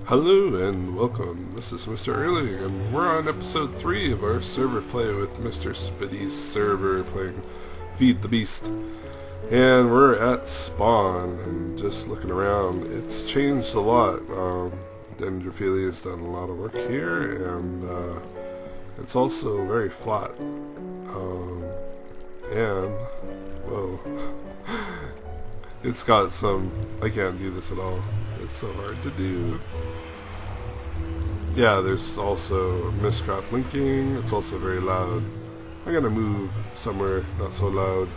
Hello and welcome. This is MrEarling and we're on episode 3 of our server play with Mr.Spits server playing Feed the Beast. And we're at spawn and just looking around. It's changed a lot. Dendrophilia's done a lot of work here, and it's also very flat. And whoa. It's got some... I can't do this at all. It's so hard to do. Yeah, there's also miscraft linking. It's also very loud. I'm gonna move somewhere not so loud.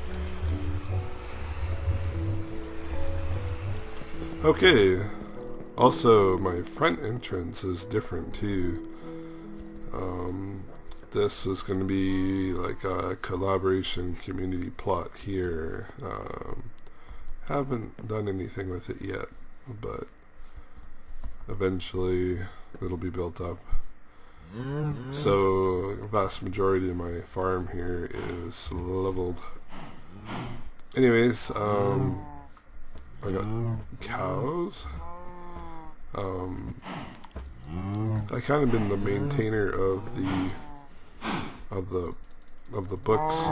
Okay. Also, my front entrance is different too. This is going to be like a collaboration community plot here. Haven't done anything with it yet, but eventually it'll be built up. So the vast majority of my farm here is leveled. Anyways, I got cows. I kind of been the maintainer of the books.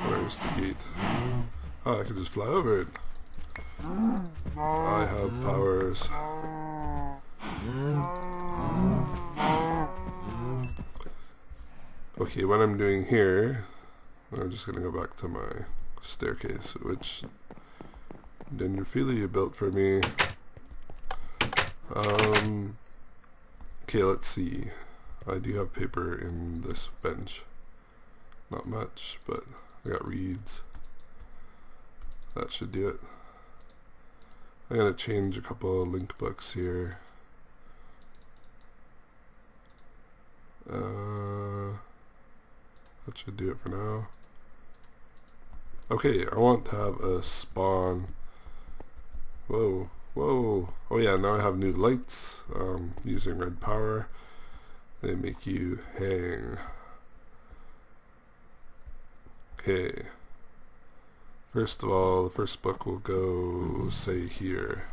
Where's the gate? Oh, I can just fly over it. I have powers. Okay, what I'm doing here, I'm just gonna go back to my staircase, which Dendrophilia built for me. Okay, let's see. I do have paper in this bench. Not much, but I got reeds. That should do it. I'm gonna change a couple of link books here. That should do it for now. Okay, I want to have a spawn. Whoa, whoa. Oh yeah, now I have new lights using red power. They make you hang. Okay. First of all, the first book will go, say, here.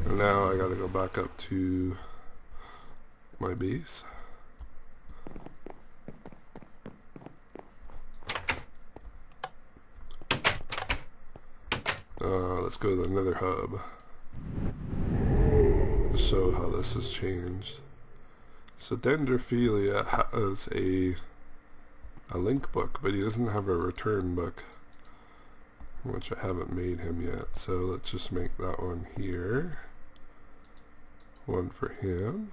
And now I gotta go back up to my base. Let's go to the nether hub. To show how this has changed. So Dendrophilia has a link book, but he doesn't have a return book, which I haven't made him yet. So let's just make that one here. One for him.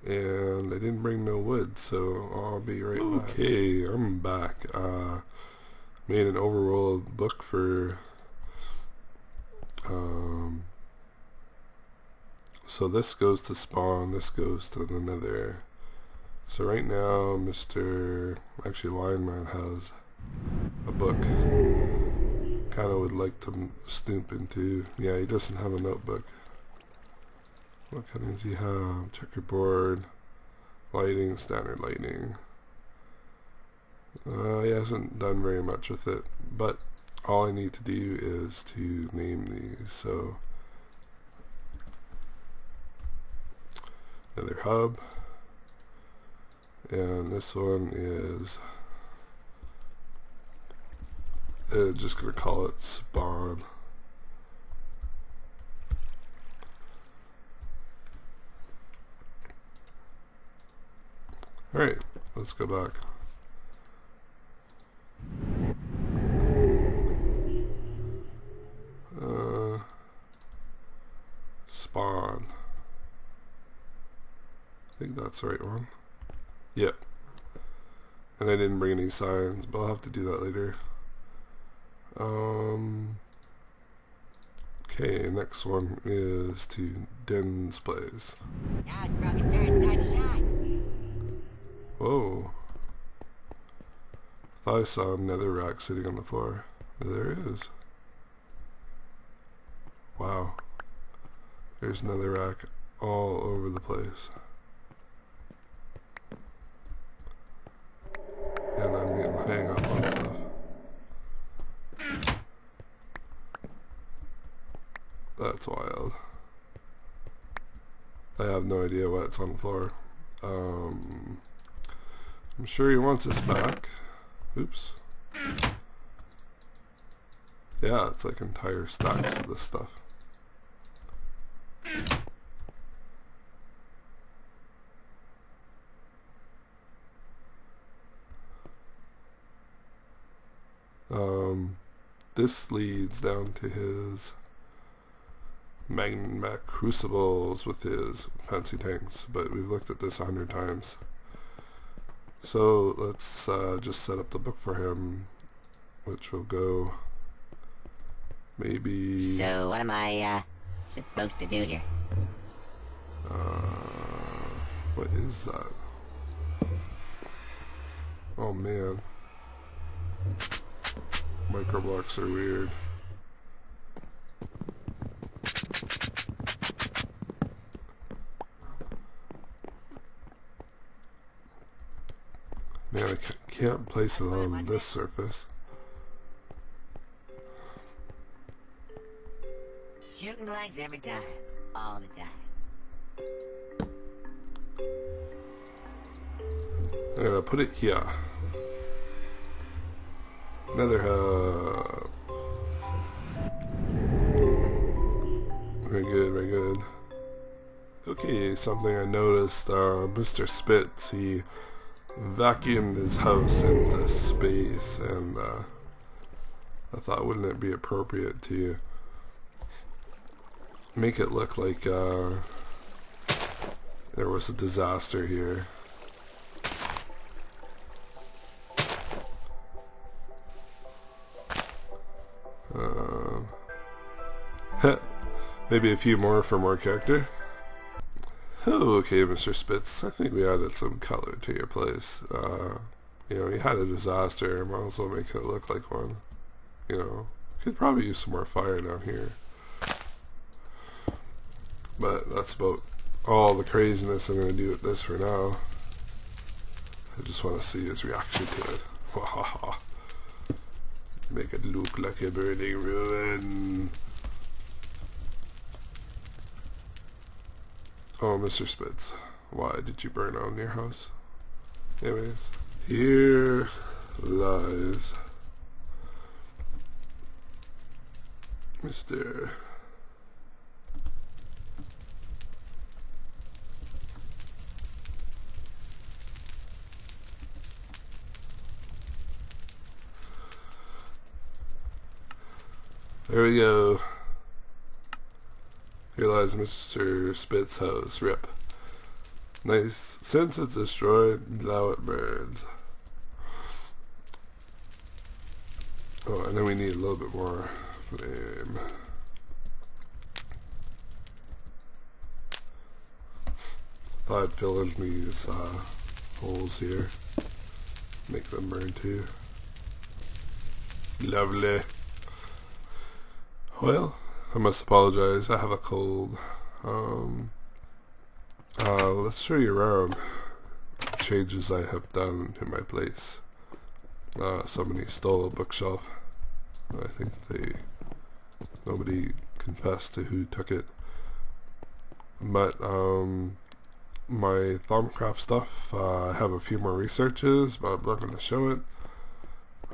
And I didn't bring no wood, so I'll be right back. Okay, I'm back. Made an overworld book for so this goes to spawn, this goes to the nether. So right now actually Lineman has a book. Kinda would like to snoop into. Yeah, he doesn't have a notebook. What kind does he have? Checkerboard, lighting, standard lighting. He hasn't done very much with it, but all I need to do is to name these. So nether hub, and this one is just gonna call it spawn. Alright, let's go back. Spawn. I think that's the right one. Yep. And I didn't bring any signs, but I'll have to do that later. Okay, next one is to Den's place. Now it's broken turn, time to shine. Whoa. Thought I saw a nether rack sitting on the floor. There it is. Wow. There's another rack all over the place. And I'm getting That's wild. I have no idea what's on the floor. I'm sure he wants us back. Oops. Yeah, it's like entire stacks of this stuff. This leads down to his magnet crucibles with his fancy tanks, but we've looked at this 100 times. So let's just set up the book for him, which will go maybe... So what am I supposed to do here? What is that? Oh man. Microblocks are weird. Man, I can't place it on this surface. Shooting blanks every time. All the time. I'm gonna put it here. Another hub. Very good, very good. Okay, something I noticed, Mr.Spits, he vacuumed his house into space, and I thought, wouldn't it be appropriate to make it look like there was a disaster here. Maybe a few more for more character. Oh, okay, Mr. Spits. I think we added some color to your place. You know, you had a disaster. Might as well make it look like one. You know, could probably use some more fire down here. But that's about all the craziness I'm going to do with this for now. I just want to see his reaction to it. Make it look like a burning ruin. Oh, Mr. Spits, why did you burn down your house? Anyways, here lies Mr. There we go. Here lies Mr. Spits' house. RIP. Nice. Since it's destroyed, now it burns. Oh, and then we need a little bit more flame. Thought I'd fill in these holes here. Make them burn too. Lovely. Well, I must apologize, I have a cold. Let's show you around changes I have done in my place. Somebody stole a bookshelf. I think nobody confessed to who took it. But my Thaumcraft stuff, I have a few more researches, but I'm not going to show it.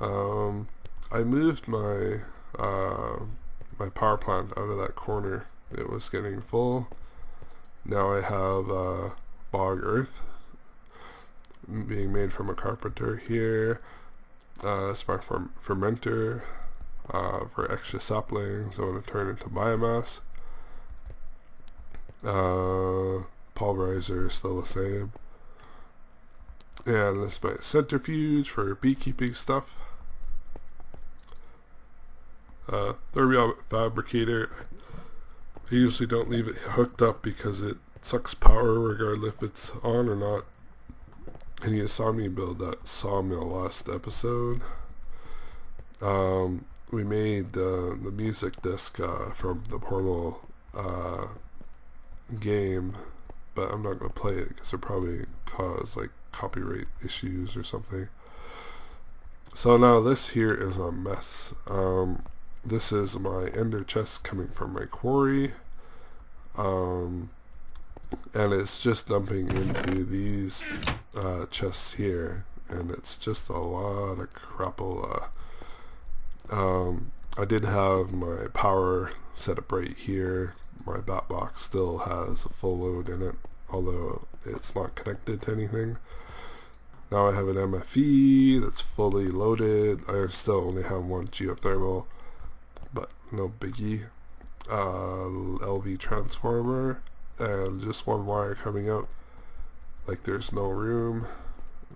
I moved my my power plant out of that corner. It was getting full. Now I have bog earth being made from a carpenter here. It's my fermenter for extra saplings I want to turn into biomass. Pulverizer is still the same. And this is my centrifuge for beekeeping stuff. Thermiometer fabricator. I usually don't leave it hooked up because it sucks power regardless if it's on or not. And you saw me build that sawmill last episode. We made the music disc from the Portal game, but I'm not going to play it because it'll probably cause like copyright issues or something. So now this here is a mess. this is my ender chest coming from my quarry, and it's just dumping into these chests here, and it's just a lot of crapola. I did have my power set up right here. My bat box still has a full load in it, although it's not connected to anything. Now I have an MFE that's fully loaded. I still only have one geothermal, but no biggie. LV transformer, and just one wire coming out. Like there's no room.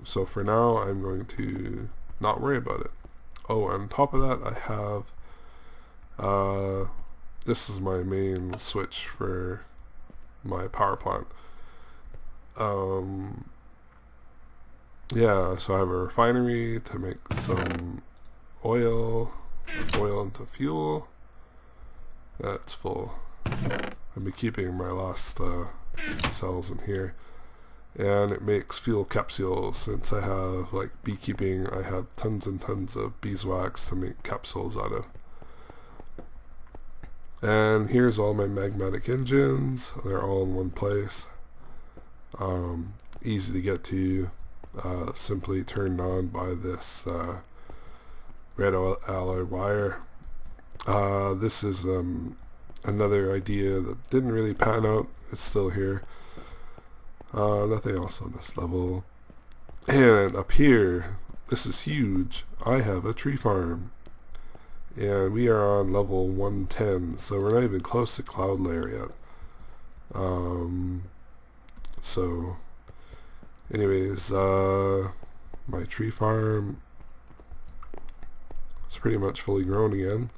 So for now, I'm going to not worry about it. Oh, on top of that, I have this is my main switch for my power plant. Yeah, so I have a refinery to make some oil into fuel. That's full. I'll be keeping my last cells in here. And it makes fuel capsules. Since I have like beekeeping, I have tons and tons of beeswax to make capsules out of. And here's all my magmatic engines. They're all in one place. Easy to get to. Simply turned on by this red alloy wire. This is another idea that didn't really pan out. It's still here. Nothing else on this level. And up here, this is huge. I have a tree farm. And we are on level 110, so we're not even close to cloud layer yet. So anyways, my tree farm is pretty much fully grown again.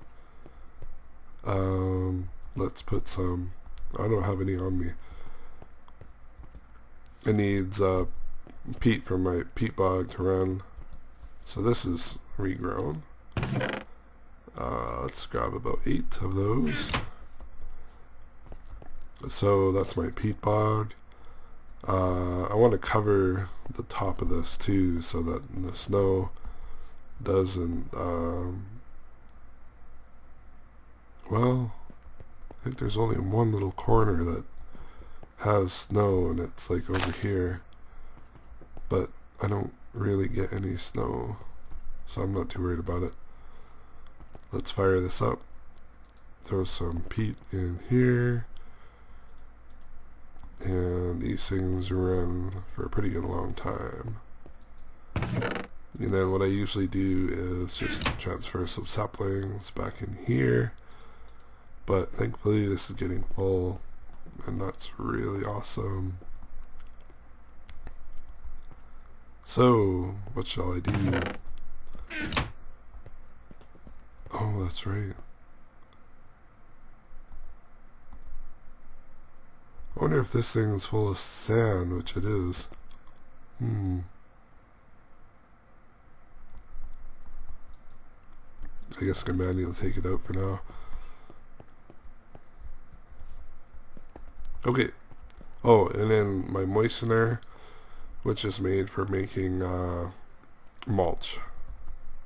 Let's put some, I don't have any on me. It needs peat from my peat bog to run. So this is regrown. Let's grab about 8 of those. So that's my peat bog. I want to cover the top of this too, so that the snow doesn't well, I think there's only one little corner that has snow, and it's like over here, but I don't really get any snow, so I'm not too worried about it. Let's fire this up, throw some peat in here, and these things run for a pretty good long time. And then what I usually do is just transfer some saplings back in here, but thankfully this is getting full, and that's really awesome. So what shall I do? Oh, that's right. I wonder if this thing is full of sand, which it is. I guess I'm gonna need to take it out for now. Okay. Oh, and then my moistener, which is made for making mulch.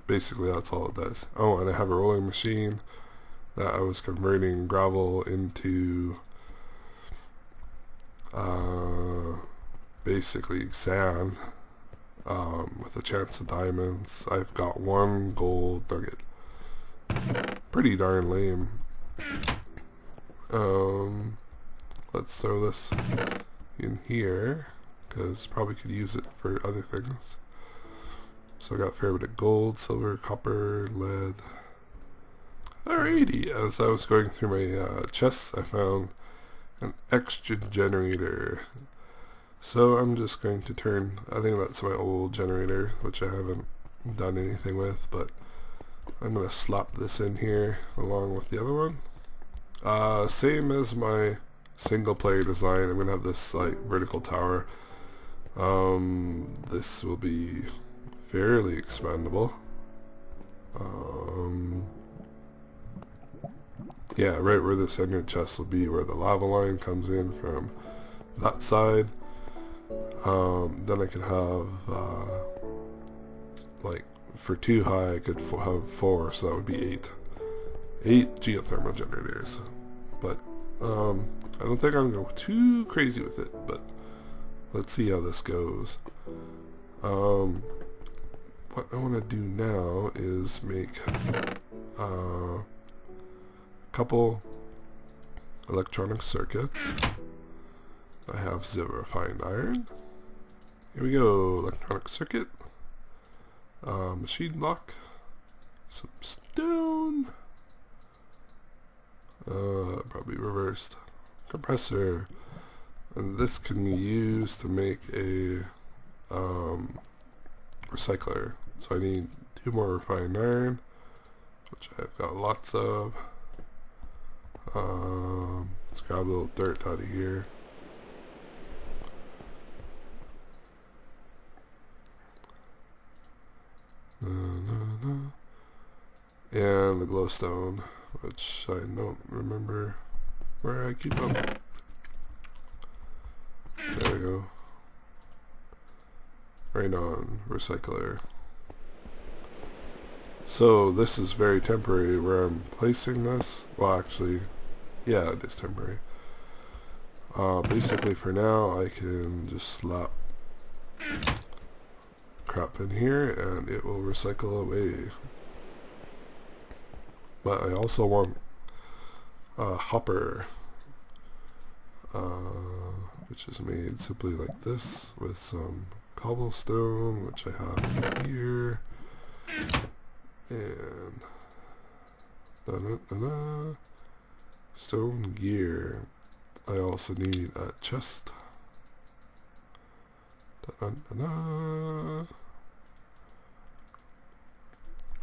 Basically, that's all it does. Oh, and I have a rolling machine that I was converting gravel into basically sand with a chance of diamonds. I've got 1 gold nugget. Pretty darn lame. Let's throw this in here, because probably could use it for other things. So I got a fair bit of gold, silver, copper, lead. Alrighty, as I was going through my chests, I found an extra generator. So I'm just going to turn, I think that's my old generator, which I haven't done anything with, but I'm going to slap this in here along with the other one. Same as my single player design, I'm going to have this like vertical tower. This will be fairly expandable. Yeah, right where the center chest will be, where the lava line comes in from that side. Then I could have like for 2 high I could have 4, so that would be 8. 8 geothermal generators. But I don't think I'm going to go too crazy with it, but let's see how this goes. What I want to do now is make a couple electronic circuits. I have 0 refined iron. Here we go, electronic circuit, machine block, some stone, probably reversed, compressor, and this can be used to make a recycler. So I need 2 more refined iron, which I've got lots of. Let's grab a little dirt out of here. And the glowstone, which I don't remember where I keep them. There we go. Right on, recycler. So this is very temporary where I'm placing this. Well, actually, yeah, it is temporary. Basically for now I can just slap crap in here and it will recycle away. But I also want a hopper, which is made simply like this with some cobblestone, which I have here, and stone gear. I also need a chest.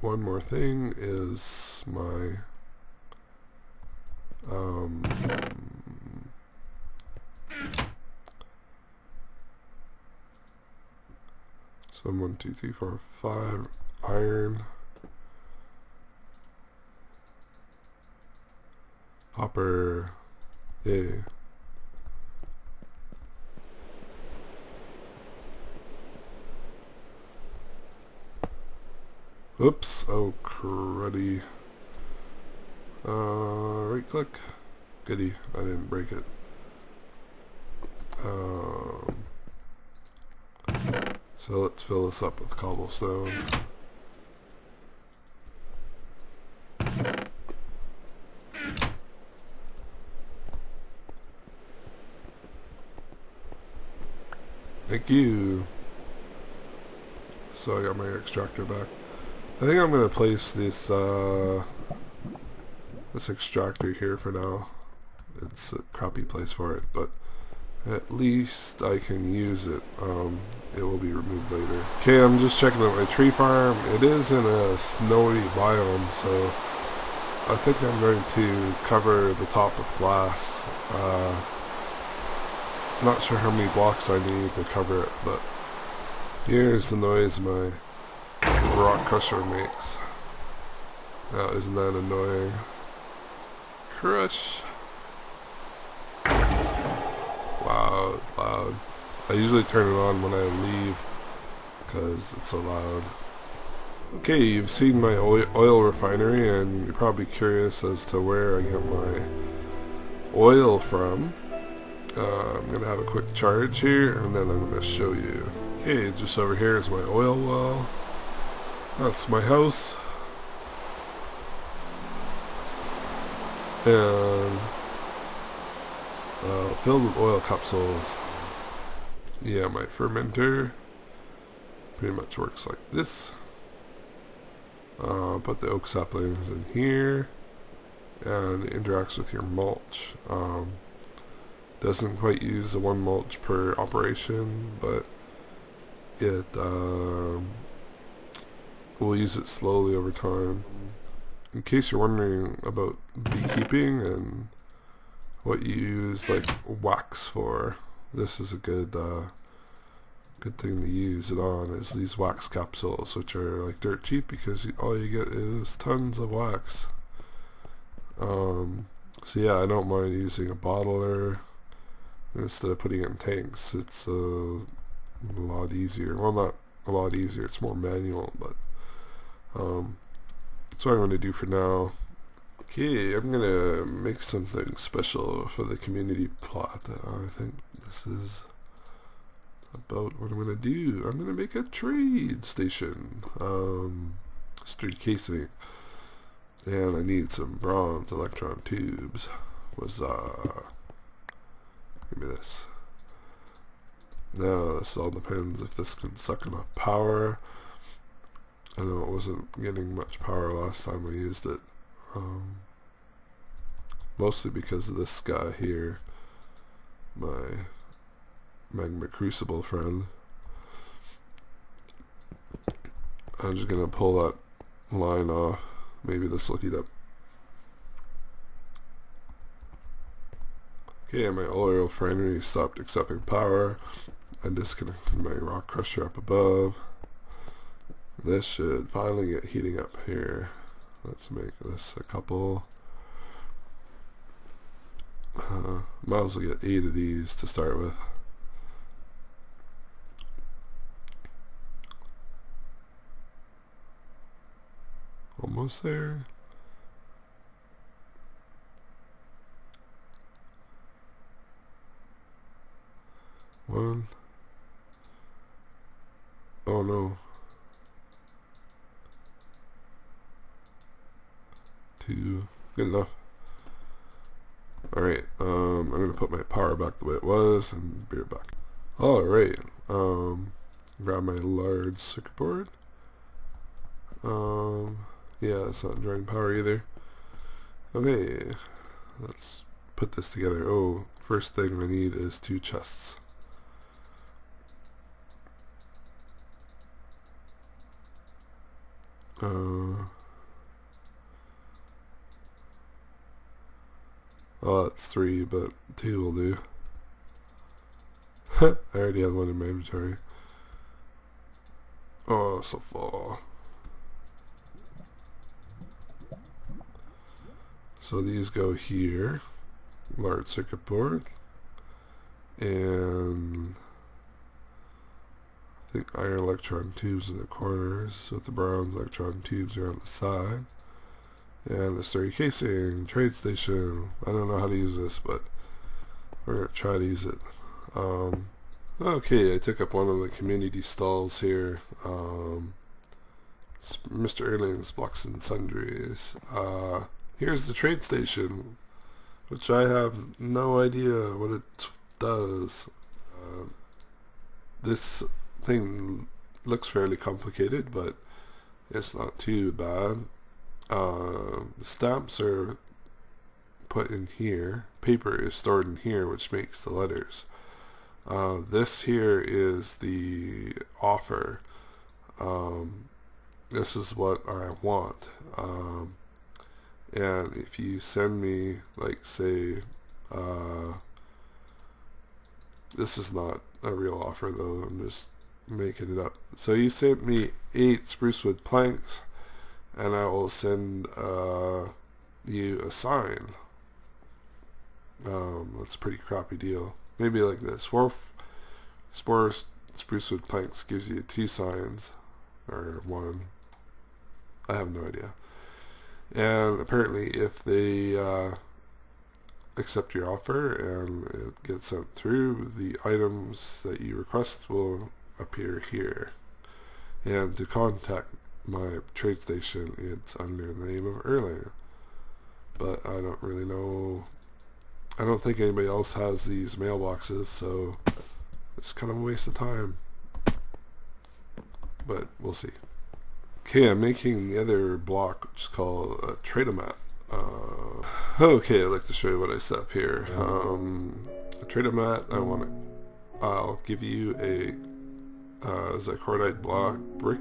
One more thing is my so 1, 2, 3, 4, 5 iron, hopper, yay. Oops, oh cruddy. Right click. Goody, I didn't break it. So let's fill this up with cobblestone. Thank you. So I got my extractor back. I think I'm gonna place this this extractor here for now. It's a crappy place for it, but at least I can use it. It will be removed later. Okay, I'm just checking out my tree farm. It is in a snowy biome, so I think I'm going to cover the top with glass. Not sure how many blocks I need to cover it, but here's the noise my rock crusher makes. Now, isn't that annoying? Crush! Loud, loud. I usually turn it on when I leave because it's so loud. Okay, you've seen my oil refinery and you're probably curious as to where I get my oil from. I'm going to have a quick charge here and then I'm going to show you. Okay, just over here is my oil well. That's my house. And filled with oil capsules. Yeah, my fermenter pretty much works like this. Put the oak saplings in here and it interacts with your mulch. Doesn't quite use the 1 mulch per operation, but it will use it slowly over time. In case you're wondering about beekeeping and what you use like wax for, this is a good good thing to use it on, is these wax capsules, which are like dirt cheap because all you get is tons of wax. So yeah, I don't mind using a bottler instead of putting it in tanks. It's a lot easier. Well, not a lot easier, it's more manual, but that's what I'm going to do for now. Okay, I'm gonna make something special for the community plot. I think this is about what I'm gonna do. I'm gonna make a trade station. Street casing. And I need some bronze electron tubes. Give me this. Now, this all depends if this can suck enough power. I know it wasn't getting much power last time I used it. Mostly because of this guy here. My magma crucible friend. I'm just gonna pull that line off. Maybe this will heat up. Okay, my oil refinery stopped accepting power. I disconnected my rock crusher up above. This should finally get heating up here. Let's make this a couple. Might as well get 8 of these to start with. Almost there. One. Oh no. 2. Good enough. Alright, I'm gonna put my power back the way it was and be right back. Alright, grab my large circuit board. Yeah, it's not drawing power either. Okay, let's put this together. Oh, first thing I need is 2 chests. Oh, it's 3, but 2 will do. I already have one in my inventory. Oh, so full. So these go here. Large circuit board. And I think iron electron tubes in the corners with the bronze electron tubes are on the side. And the sturdy casing, trade station. I don't know how to use this, but we're going to try to use it. Okay, I took up one of the community stalls here. MrEarling's Blocks and Sundries. Here's the trade station, which I have no idea what it does. This thing looks fairly complicated, but it's not too bad. Stamps are put in here. Paper is stored in here, which makes the letters. This here is the offer. This is what I want. And if you send me, like, say, this is not a real offer though, I'm just making it up. So you sent me 8 spruce wood planks, and I will send you a sign. That's a pretty crappy deal. Maybe like this: 4 spruce wood planks gives you 2 signs, or 1. I have no idea. And apparently, if they accept your offer and it gets sent through, the items that you request will appear here. And to contact my trade station, it's under the name of Erling. But I don't really know. I don't think anybody else has these mailboxes, so it's kind of a waste of time. But we'll see. Okay, I'm making the other block, which is called a tradomat. Okay, I'd like to show you what I set up here. A tradomat, I'll give you a zycordite block brick,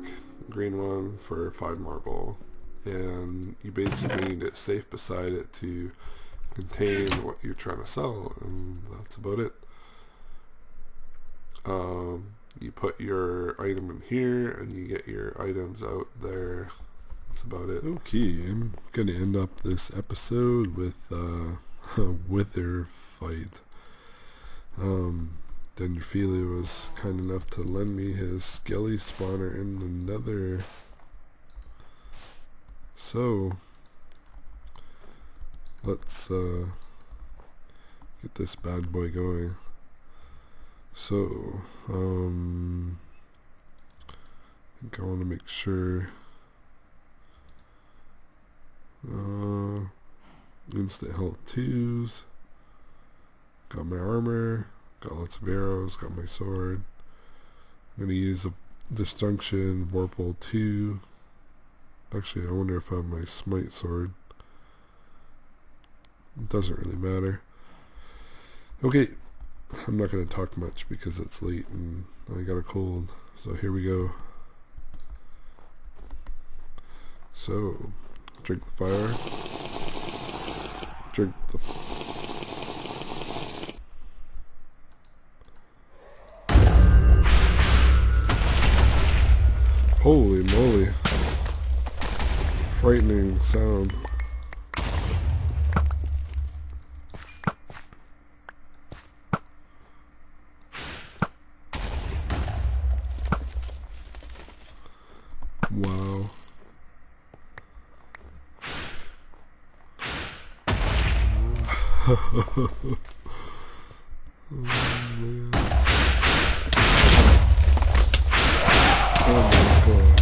green one, for 5 marble. And you basically need it safe beside it to contain what you're trying to sell, and that's about it. You put your item in here and you get your items out there. That's about it. Okay, I'm gonna end up this episode with a wither fight. Dendrophila was kind enough to lend me his skelly spawner in the nether. So let's get this bad boy going. So, I think I want to make sure instant health 2s, got my armor, got lots of arrows, got my sword. I'm going to use a disjunction Vorpal 2. Actually, I wonder if I have my smite sword. It doesn't really matter. Okay, I'm not going to talk much because it's late and I got a cold. So here we go. So, drink the fire. Drink the... Holy moly. Frightening sound. Wow. Oh man. Oh my god.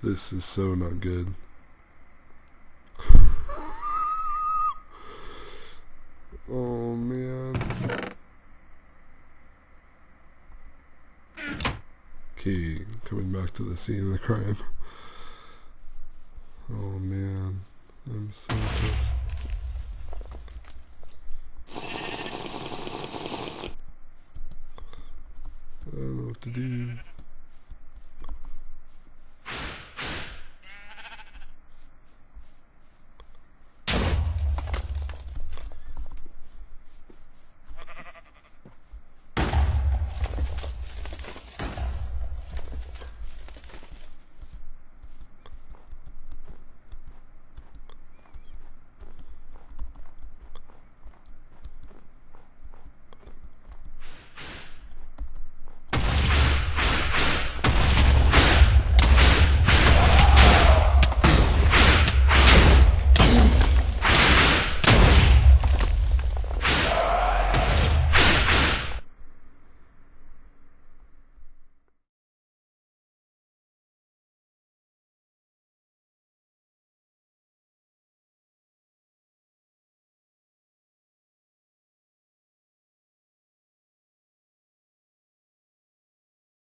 This is so not good. Oh man. Okay, coming back to the scene of the crime. Oh man, I'm so pissed. I don't know what to do.